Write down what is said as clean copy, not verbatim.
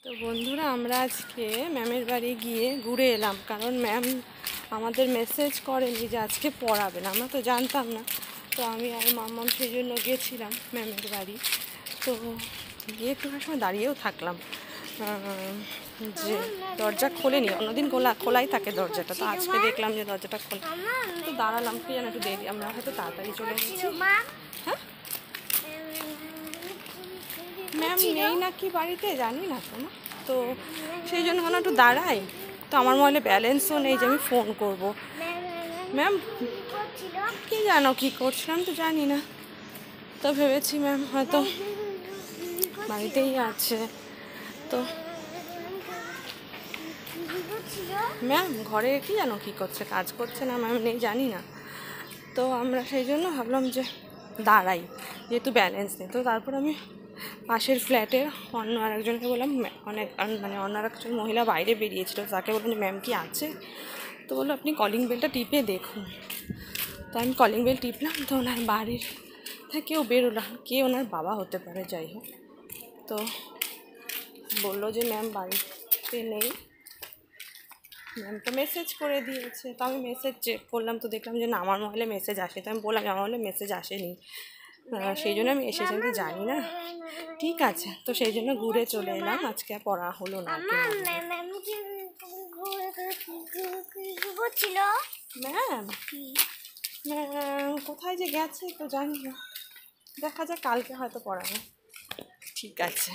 তো বন্ধুরা, আমরা আজকে ম্যামের বাড়ি গিয়ে ঘুরে এলাম, কারণ ম্যাম আমাদের মেসেজ করেনি যে আজকে পড়াবেন। আমরা তো জানতাম না, তো আমি আর মাম্মাম সেই জন্য গিয়েছিলাম ম্যামের বাড়ি। তো গিয়ে একটুখানি সময় দাঁড়িয়েও থাকলাম, যে দরজা খোলেনি। অন্যদিন খোলাই থাকে দরজাটা, তো আজকে দেখলাম যে দরজাটা খোলা। তো দাঁড়ালাম, কি যেন একটু দেরি, আমরা হয়তো তাড়াতাড়ি চলে গেছি। হ্যাঁ, ম্যাম নেই নাকি বাড়িতে, জানি না তো না, তো সেই জন্য কোনো একটু দাঁড়াই। তো আমার মোবাইলে ব্যালেন্সও নেই যে আমি ফোন করব। ম্যাম কি জানো কী করছিলাম তো জানি না, তো ভেবেছি ম্যাম হয়তো বাড়িতেই আছে। তো ম্যাম ঘরে কি জানো কী করছে, কাজ করছে না, ম্যাম নেই জানি না। তো আমরা সেই জন্য ভাবলাম যে দাঁড়াই, যেহেতু ব্যালেন্স নেই। তো তারপর আমি পাশের ফ্ল্যাটে অন্য আরেকজনকে বললাম, অন্য আরেকজন মহিলা বাইরে বেরিয়েছিল, তাকে বললাম যে ম্যাম কি আছে? তো বললো আপনি কলিং বেলটা টিপে দেখুন। তো আমি কলিং বেল টিপলাম, তো ওনার বাড়ির থেকেও বেরোলো, কে ওনার বাবা হতে পারে, যাই হোক। তো বললো যে ম্যাম বাড়িতে নেই, ম্যাম তো মেসেজ করে দিয়েছে। তো আমি মেসেজ চেক করলাম, তো দেখলাম যে না, আমার মোবাইলে মেসেজ আসে। তো আমি বললাম আমার মোবাইলে মেসেজ আসেনি, সেই জন্য আমি এসেছিলাম, তো জানি না। ঠিক আছে, তো সেই জন্য ঘুরে চলে এলাম। আজকে পড়া হলো না। ম্যাম কোথায় যে গেছে তো জানি না, দেখা যাক, কালকে হয়তো পড়ানো। ঠিক আছে।